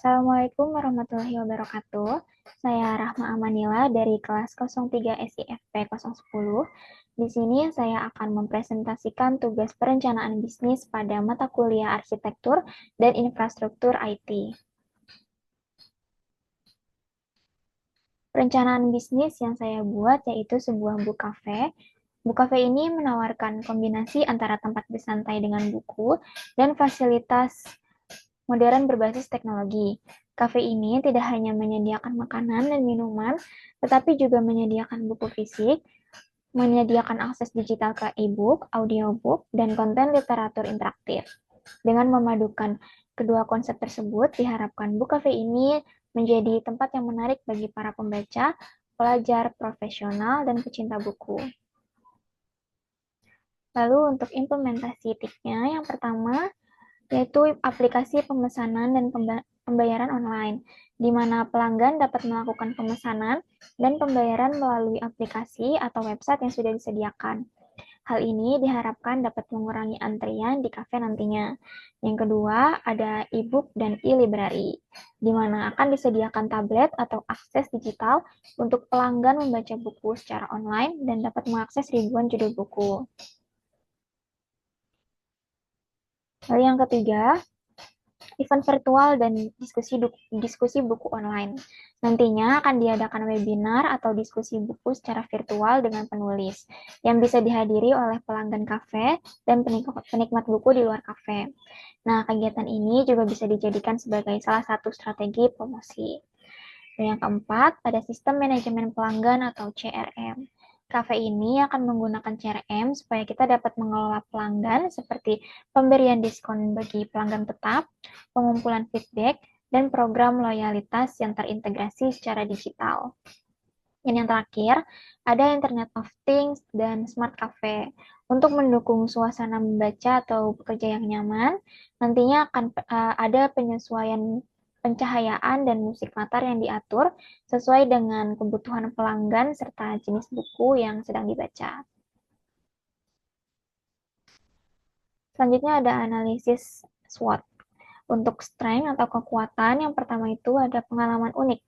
Assalamualaikum warahmatullahi wabarakatuh. Saya Rahma Amanila dari kelas 03 SIFP 010. Di sini saya akan mempresentasikan tugas perencanaan bisnis pada mata kuliah arsitektur dan infrastruktur IT. Perencanaan bisnis yang saya buat yaitu sebuah book cafe. Book cafe ini menawarkan kombinasi antara tempat bersantai dengan buku dan fasilitas modern berbasis teknologi. Kafe ini tidak hanya menyediakan makanan dan minuman, tetapi juga menyediakan buku fisik, menyediakan akses digital ke e-book, audiobook, dan konten literatur interaktif. Dengan memadukan kedua konsep tersebut, diharapkan book cafe ini menjadi tempat yang menarik bagi para pembaca, pelajar, profesional, dan pecinta buku. Lalu untuk implementasi tipsnya, yang pertama, yaitu aplikasi pemesanan dan pembayaran online, di mana pelanggan dapat melakukan pemesanan dan pembayaran melalui aplikasi atau website yang sudah disediakan. Hal ini diharapkan dapat mengurangi antrian di kafe nantinya. Yang kedua, ada e-book dan e-library, di mana akan disediakan tablet atau akses digital untuk pelanggan membaca buku secara online dan dapat mengakses ribuan judul buku. Lalu yang ketiga, event virtual dan diskusi buku online. Nantinya akan diadakan webinar atau diskusi buku secara virtual dengan penulis yang bisa dihadiri oleh pelanggan kafe dan penikmat buku di luar kafe. Nah, kegiatan ini juga bisa dijadikan sebagai salah satu strategi promosi. Dan yang keempat, ada sistem manajemen pelanggan atau CRM. Cafe ini akan menggunakan CRM supaya kita dapat mengelola pelanggan seperti pemberian diskon bagi pelanggan tetap, pengumpulan feedback, dan program loyalitas yang terintegrasi secara digital. Dan yang terakhir, ada Internet of Things dan Smart Cafe. Untuk mendukung suasana membaca atau bekerja yang nyaman, nantinya akan ada penyesuaian pencahayaan dan musik latar yang diatur sesuai dengan kebutuhan pelanggan serta jenis buku yang sedang dibaca. Selanjutnya ada analisis SWOT. Untuk strength atau kekuatan, yang pertama itu ada pengalaman unik.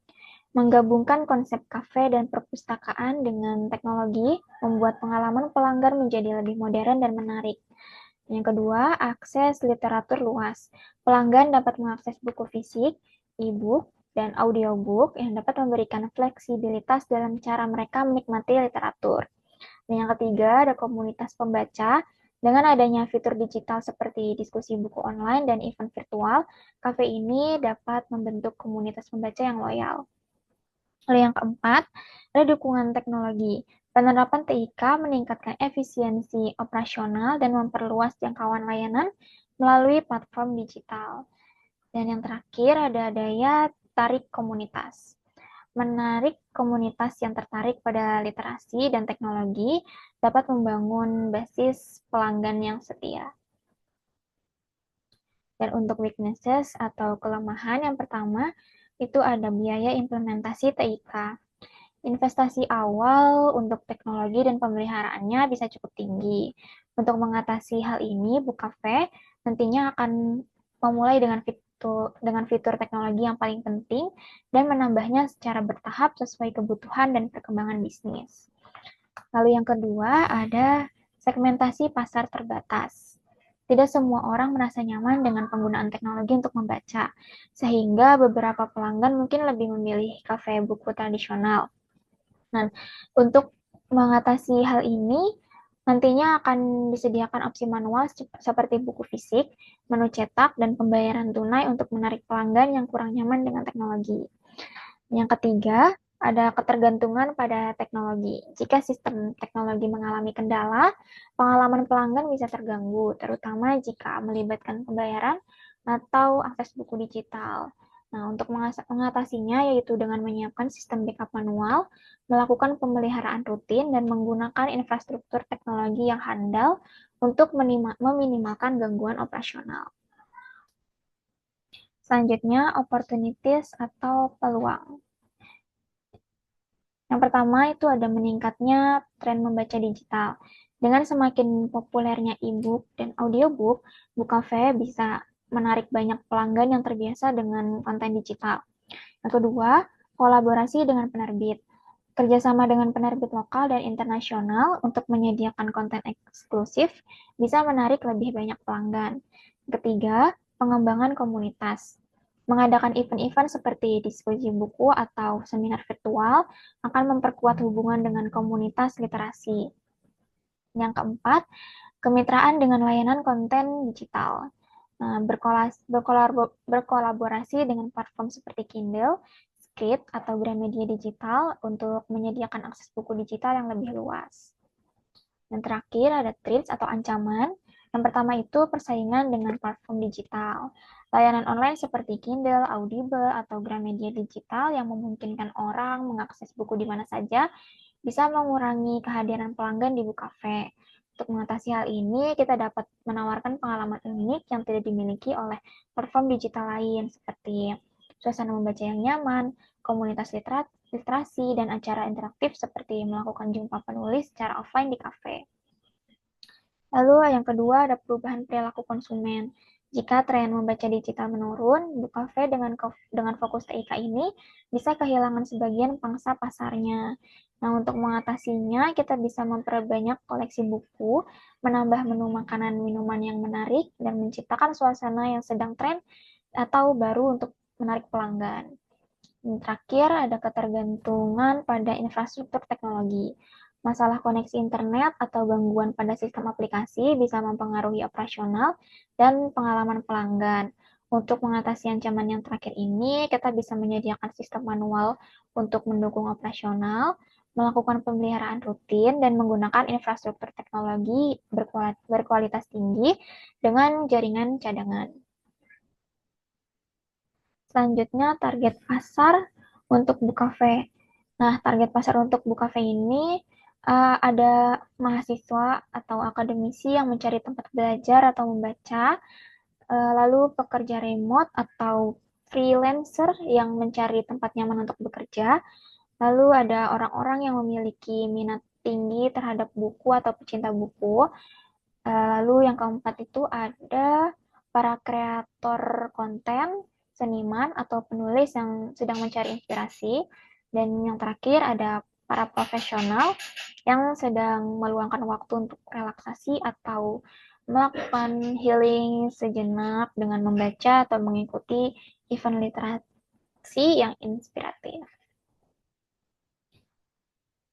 Menggabungkan konsep kafe dan perpustakaan dengan teknologi membuat pengalaman pelanggan menjadi lebih modern dan menarik. Yang kedua, akses literatur luas. Pelanggan dapat mengakses buku fisik, e-book, dan audiobook yang dapat memberikan fleksibilitas dalam cara mereka menikmati literatur. Dan yang ketiga, ada komunitas pembaca. Dengan adanya fitur digital seperti diskusi buku online dan event virtual, kafe ini dapat membentuk komunitas pembaca yang loyal. Lalu yang keempat, ada dukungan teknologi. Penerapan TIK meningkatkan efisiensi operasional dan memperluas jangkauan layanan melalui platform digital. Dan yang terakhir ada daya tarik komunitas. Menarik komunitas yang tertarik pada literasi dan teknologi dapat membangun basis pelanggan yang setia. Dan untuk weaknesses atau kelemahan, yang pertama itu ada biaya implementasi TIK. Investasi awal untuk teknologi dan pemeliharaannya bisa cukup tinggi. Untuk mengatasi hal ini, Book Cafe nantinya akan memulai dengan fitur teknologi yang paling penting dan menambahnya secara bertahap sesuai kebutuhan dan perkembangan bisnis. Lalu yang kedua ada segmentasi pasar terbatas. Tidak semua orang merasa nyaman dengan penggunaan teknologi untuk membaca, sehingga beberapa pelanggan mungkin lebih memilih kafe buku tradisional. Nah, untuk mengatasi hal ini, nantinya akan disediakan opsi manual seperti buku fisik, menu cetak, dan pembayaran tunai untuk menarik pelanggan yang kurang nyaman dengan teknologi. Yang ketiga, ada ketergantungan pada teknologi. Jika sistem teknologi mengalami kendala, pengalaman pelanggan bisa terganggu, terutama jika melibatkan pembayaran atau akses buku digital. Nah, untuk mengatasinya yaitu dengan menyiapkan sistem backup manual, melakukan pemeliharaan rutin, dan menggunakan infrastruktur teknologi yang handal untuk meminimalkan gangguan operasional. Selanjutnya, opportunities atau peluang. Yang pertama itu ada meningkatnya tren membaca digital. Dengan semakin populernya e-book dan audiobook, Book Cafe bisa menarik banyak pelanggan yang terbiasa dengan konten digital. Yang kedua, kolaborasi dengan penerbit. Kerjasama dengan penerbit lokal dan internasional untuk menyediakan konten eksklusif bisa menarik lebih banyak pelanggan. Ketiga, pengembangan komunitas. Mengadakan event-event seperti diskusi buku atau seminar virtual akan memperkuat hubungan dengan komunitas literasi. Yang keempat, kemitraan dengan layanan konten digital. Berkolaborasi dengan platform seperti Kindle, Script, atau Gramedia Digital untuk menyediakan akses buku digital yang lebih luas. Dan terakhir ada threats atau ancaman. Yang pertama itu persaingan dengan platform digital. Layanan online seperti Kindle, Audible, atau Gramedia Digital yang memungkinkan orang mengakses buku di mana saja bisa mengurangi kehadiran pelanggan di Bukafe. Untuk mengatasi hal ini, kita dapat menawarkan pengalaman unik yang tidak dimiliki oleh platform digital lain seperti suasana membaca yang nyaman, komunitas literasi, dan acara interaktif seperti melakukan jumpa penulis secara offline di kafe. Lalu yang kedua ada perubahan perilaku konsumen. Jika tren membaca digital menurun, Bukafe dengan fokus TIK ini bisa kehilangan sebagian pangsa pasarnya. Nah, untuk mengatasinya, kita bisa memperbanyak koleksi buku, menambah menu makanan minuman yang menarik, dan menciptakan suasana yang sedang tren atau baru untuk menarik pelanggan. Dan terakhir, ada ketergantungan pada infrastruktur teknologi. Masalah koneksi internet atau gangguan pada sistem aplikasi bisa mempengaruhi operasional dan pengalaman pelanggan. Untuk mengatasi ancaman yang terakhir ini, kita bisa menyediakan sistem manual untuk mendukung operasional, melakukan pemeliharaan rutin, dan menggunakan infrastruktur teknologi berkualitas tinggi dengan jaringan cadangan. Selanjutnya, target pasar untuk Bukafe. Nah, target pasar untuk Bukafe ini ada mahasiswa atau akademisi yang mencari tempat belajar atau membaca, lalu pekerja remote atau freelancer yang mencari tempat nyaman untuk bekerja, lalu ada orang-orang yang memiliki minat tinggi terhadap buku atau pecinta buku, lalu yang keempat itu ada para kreator konten, seniman, atau penulis yang sedang mencari inspirasi. Dan yang terakhir ada para profesional yang sedang meluangkan waktu untuk relaksasi atau melakukan healing sejenak dengan membaca atau mengikuti event literasi yang inspiratif.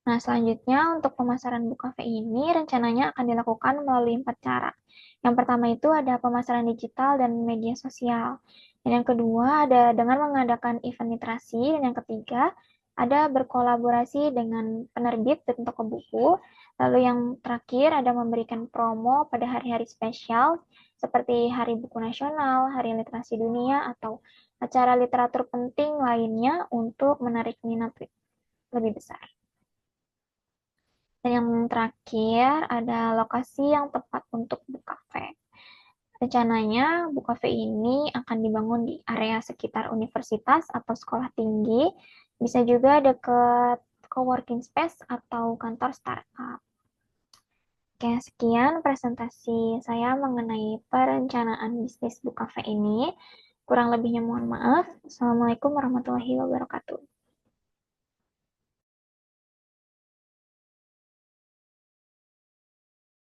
Nah, selanjutnya untuk pemasaran Bukafe ini rencananya akan dilakukan melalui 4 cara. Yang pertama itu ada pemasaran digital dan media sosial. Dan yang kedua ada dengan mengadakan event literasi. Dan yang ketiga ada berkolaborasi dengan penerbit dan toko buku. Lalu yang terakhir ada memberikan promo pada hari-hari spesial seperti Hari Buku Nasional, Hari Literasi Dunia, atau acara literatur penting lainnya untuk menarik minat lebih besar. Dan yang terakhir ada lokasi yang tepat untuk Bukafe. Rencananya Bukafe ini akan dibangun di area sekitar universitas atau sekolah tinggi, bisa juga dekat coworking space atau kantor startup. Oke, sekian presentasi saya mengenai perencanaan bisnis Bukafe ini. Kurang lebihnya mohon maaf. Assalamualaikum warahmatullahi wabarakatuh.